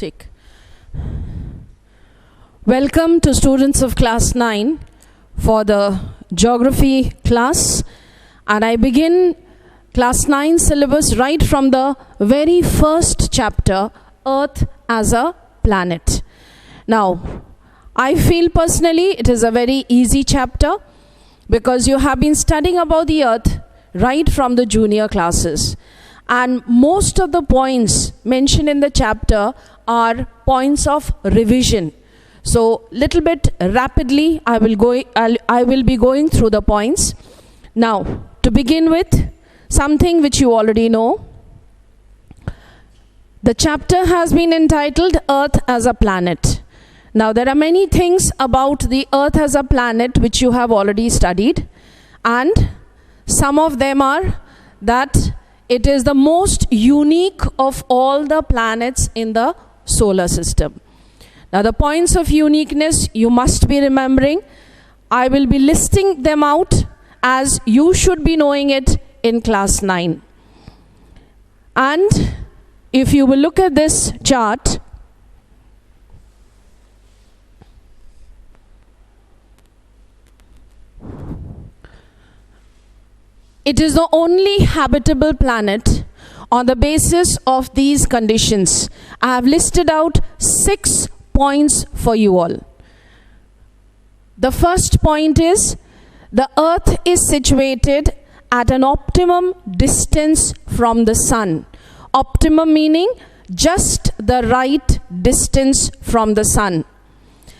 Take. Welcome to students of class 9 for the geography class, and I begin class 9 syllabus right from the very first chapter, Earth as a Planet. Now, I feel personally it is a very easy chapter because you have been studying about the Earth right from the junior classes. And most of the points mentioned in the chapter are points of revision. So, little bit rapidly, I will be going through the points. Now, to begin with, something which you already know. The chapter has been entitled Earth as a Planet. Now, there are many things about the Earth as a planet which you have already studied, and some of them are that it is the most unique of all the planets in the solar system. Now, the points of uniqueness you must be remembering. I will be listing them out as you should be knowing it in class 9. And if you will look at this chart, it is the only habitable planet on the basis of these conditions. I have listed out 6 points for you all. The first point is the Earth is situated at an optimum distance from the Sun. Optimum meaning just the right distance from the Sun.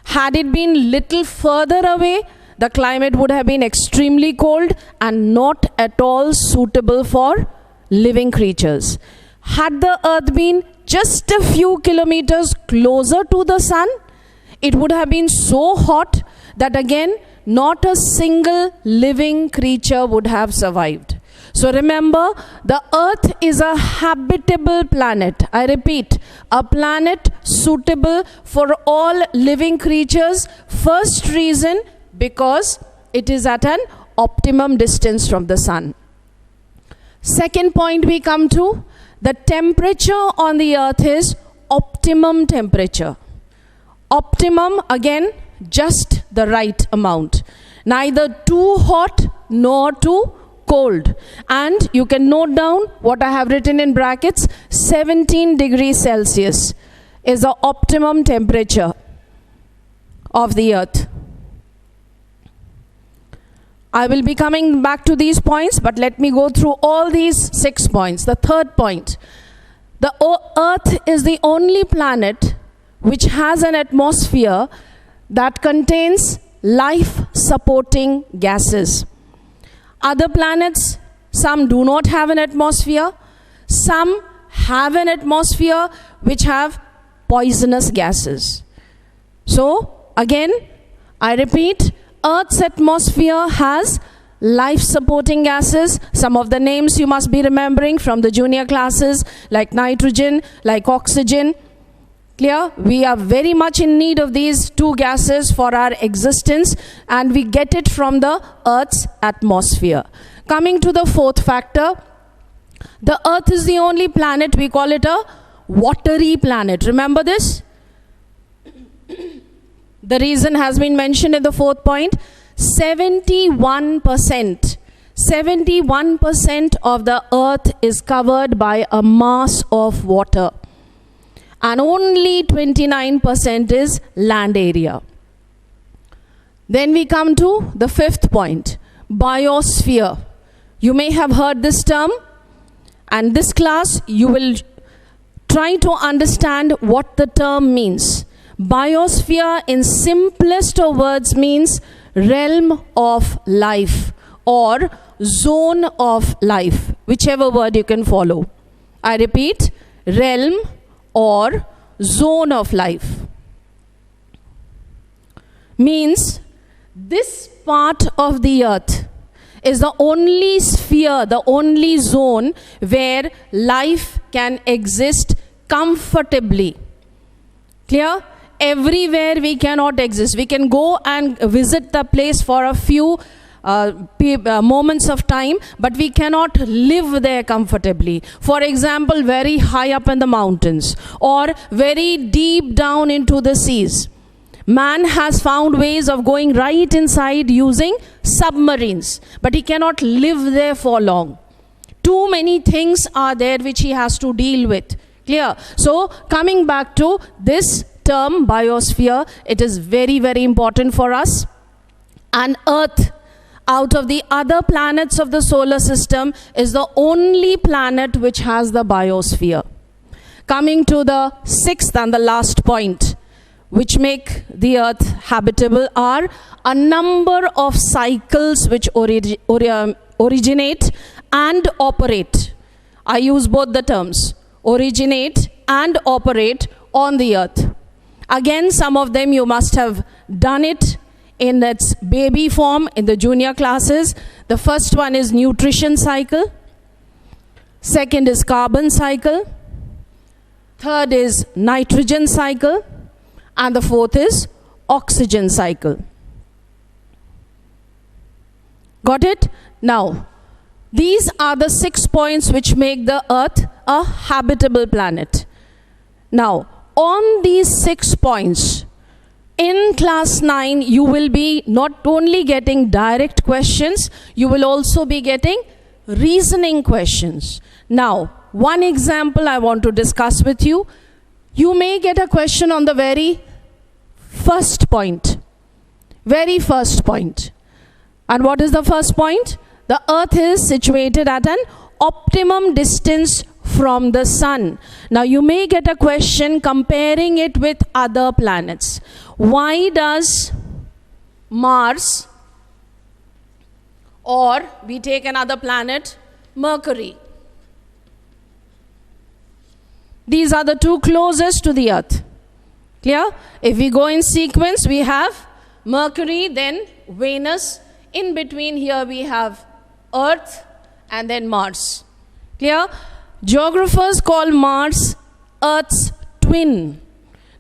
Had it been little further away, the climate would have been extremely cold and not at all suitable for living creatures. Had the Earth been just a few kilometers closer to the Sun, it would have been so hot that again, not a single living creature would have survived. So remember, the Earth is a habitable planet. I repeat, a planet suitable for all living creatures. First reason, because it is at an optimum distance from the Sun. Second point we come to, the temperature on the Earth is optimum temperature. Optimum, again, just the right amount. Neither too hot nor too cold. And you can note down what I have written in brackets, 17 degrees Celsius is the optimum temperature of the Earth. I will be coming back to these points, but let me go through all these 6 points. The third point, the Earth is the only planet which has an atmosphere that contains life-supporting gases. Other planets, some do not have an atmosphere. Some have an atmosphere which have poisonous gases. So, again, I repeat, Earth's atmosphere has life-supporting gases. Some of the names you must be remembering from the junior classes, like nitrogen, like oxygen. Clear? We are very much in need of these 2 gases for our existence, and we get it from the Earth's atmosphere. Coming to the fourth factor, the Earth is the only planet, we call it a watery planet. Remember this? The reason has been mentioned in the fourth point. 71% of the Earth is covered by a mass of water, and only 29% is land area. Then we come to the fifth point, biosphere. You may have heard this term, and this class you will try to understand what the term means. Biosphere in simplest of words means realm of life or zone of life, whichever word you can follow. I repeat, realm or zone of life. Means this part of the Earth is the only sphere, the only zone where life can exist comfortably. Clear? Everywhere we cannot exist. We can go and visit the place for a few moments of time, but we cannot live there comfortably. For example, very high up in the mountains or very deep down into the seas. Man has found ways of going right inside using submarines, but he cannot live there for long. Too many things are there which he has to deal with. Clear? So coming back to this term biosphere, it is very, very important for us. And Earth, out of the other planets of the solar system, is the only planet which has the biosphere. Coming to the sixth and the last point, which make the Earth habitable, are a number of cycles which originate and operate. I use both the terms, originate and operate on the Earth. Again, some of them you must have done it in its baby form in the junior classes. The first one is nutrition cycle. Second is carbon cycle. Third is nitrogen cycle. And the fourth is oxygen cycle. Got it? Now, these are the 6 points which make the Earth a habitable planet. Now, on these 6 points, in class 9, you will be not only getting direct questions, you will also be getting reasoning questions. Now, one example I want to discuss with you. You may get a question on the very first point. Very first point. And what is the first point? The Earth is situated at an optimum distance from the Sun. Now you may get a question comparing it with other planets. Why does Mars, or we take another planet, Mercury? These are the two closest to the Earth. Clear? If we go in sequence, we have Mercury, then Venus. In between here we have Earth and then Mars. Clear? Geographers call Mars Earth's twin.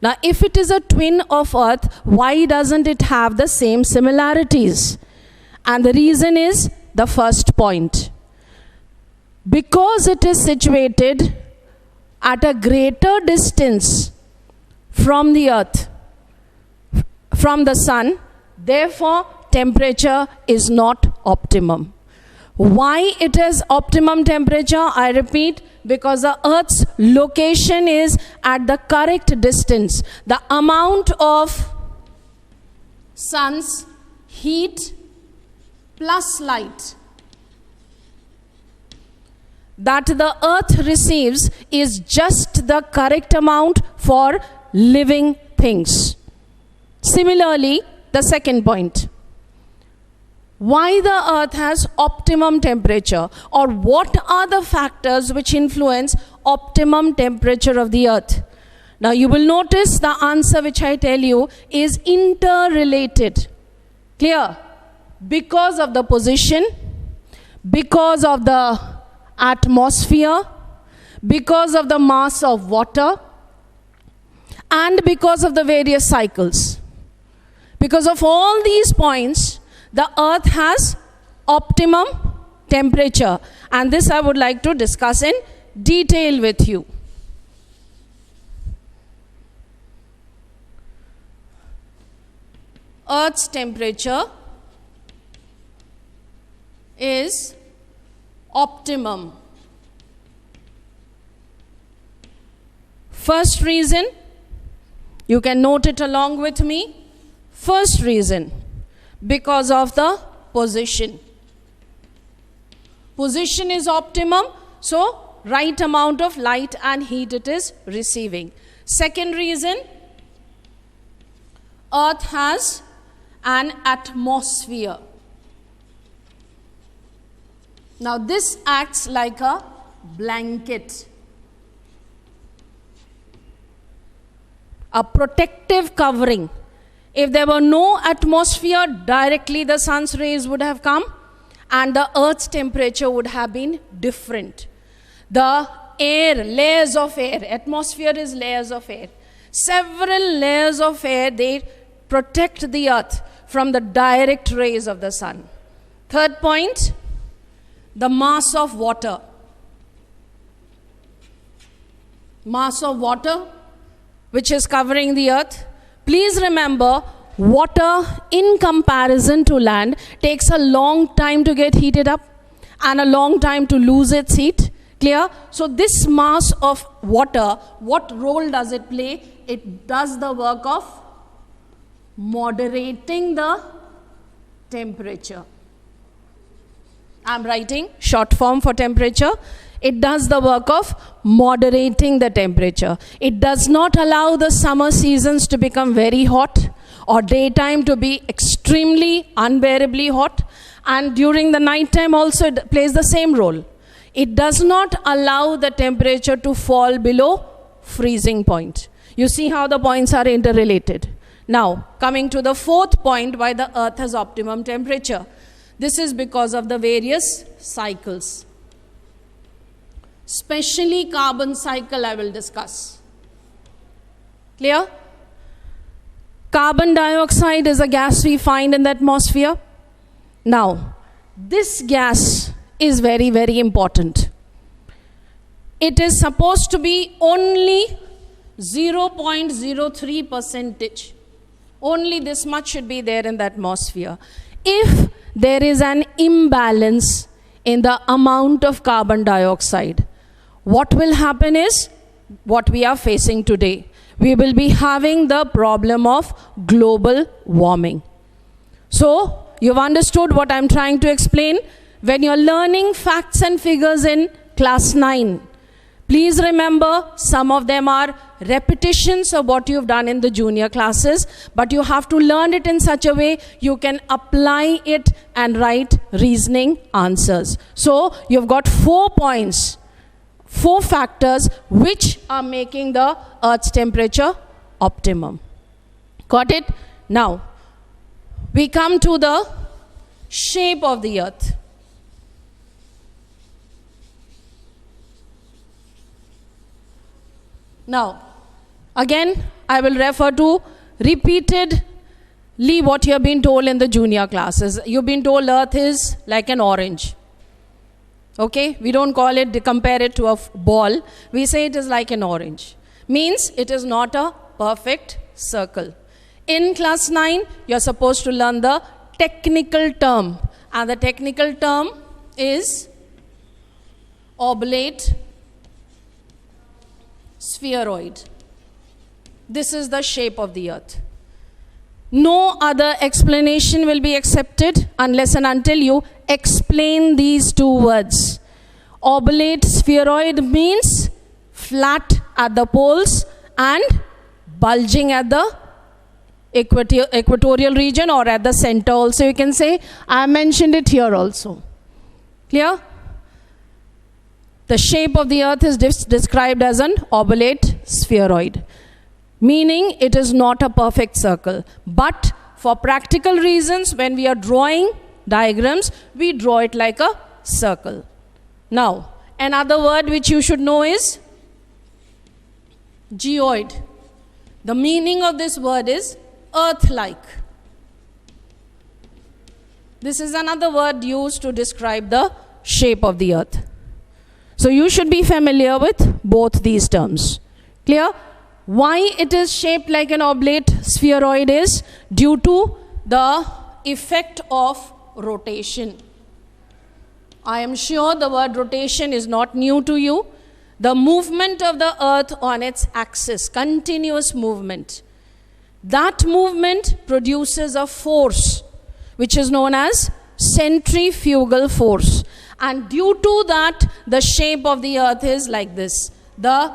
Now, if it is a twin of Earth, why doesn't it have the same similarities? And the reason is the first point. Because it is situated at a greater distance from the Earth, from the Sun, therefore temperature is not optimum. Why it is optimum temperature? I repeat, because the Earth's location is at the correct distance. The amount of Sun's heat plus light that the Earth receives is just the correct amount for living things. Similarly, the second point. Why the Earth has optimum temperature, or what are the factors which influence optimum temperature of the Earth? Now you will notice the answer which I tell you is interrelated. Clear? Because of the position, because of the atmosphere, because of the mass of water, and because of the various cycles. Because of all these points, the Earth has optimum temperature, and this I would like to discuss in detail with you. Earth's temperature is optimum. First reason, you can note it along with me. First reason, because of the position. Position is optimum, so right amount of light and heat it is receiving. Second reason, Earth has an atmosphere. Now this acts like a blanket, a protective covering. If there were no atmosphere, directly the sun's rays would have come and the Earth's temperature would have been different. The air, layers of air, atmosphere is layers of air. Several layers of air, they protect the Earth from the direct rays of the sun. Third point, the mass of water. Mass of water which is covering the earth. Please remember, water in comparison to land takes a long time to get heated up and a long time to lose its heat. Clear? So this mass of water, what role does it play? It does the work of moderating the temperature. I'm writing short form for temperature. It does the work of moderating the temperature. It does not allow the summer seasons to become very hot or daytime to be extremely unbearably hot, and during the night time also it plays the same role. It does not allow the temperature to fall below freezing point. You see how the points are interrelated. Now, coming to the fourth point, why the earth has optimum temperature. This is because of the various cycles. Especially carbon cycle I will discuss. Clear? Carbon dioxide is a gas we find in the atmosphere. Now, this gas is very, very important. It is supposed to be only 0.03%. Only this much should be there in the atmosphere. If there is an imbalance in the amount of carbon dioxide, what will happen is what we are facing today. We will be having the problem of global warming. So, you've understood what I'm trying to explain? When you're learning facts and figures in class 9, please remember some of them are repetitions of what you've done in the junior classes, but you have to learn it in such a way you can apply it and write reasoning answers. So, you've got 4 points. 4 factors which are making the Earth's temperature optimum. Got it? Now, we come to the shape of the Earth. Now, again, I will refer to repeatedly what you have been told in the junior classes. You've been told Earth is like an orange. Okay, we don't call it, compare it to a ball. We say it is like an orange. Means it is not a perfect circle. In class 9, you're supposed to learn the technical term. And the technical term is oblate spheroid. This is the shape of the earth. No other explanation will be accepted unless and until you explain these 2 words. Oblate spheroid means flat at the poles and bulging at the equatorial region or at the center also. You can say, I mentioned it here also. Clear? The shape of the earth is described as an oblate spheroid, meaning it is not a perfect circle. But for practical reasons, when we are drawing diagrams, we draw it like a circle. Now, another word which you should know is geoid. The meaning of this word is earth-like. This is another word used to describe the shape of the earth. So you should be familiar with both these terms. Clear? Why it is shaped like an oblate spheroid is due to the effect of rotation. I am sure the word rotation is not new to you. The movement of the earth on its axis, continuous movement. That movement produces a force which is known as centrifugal force. And due to that, the shape of the earth is like this. The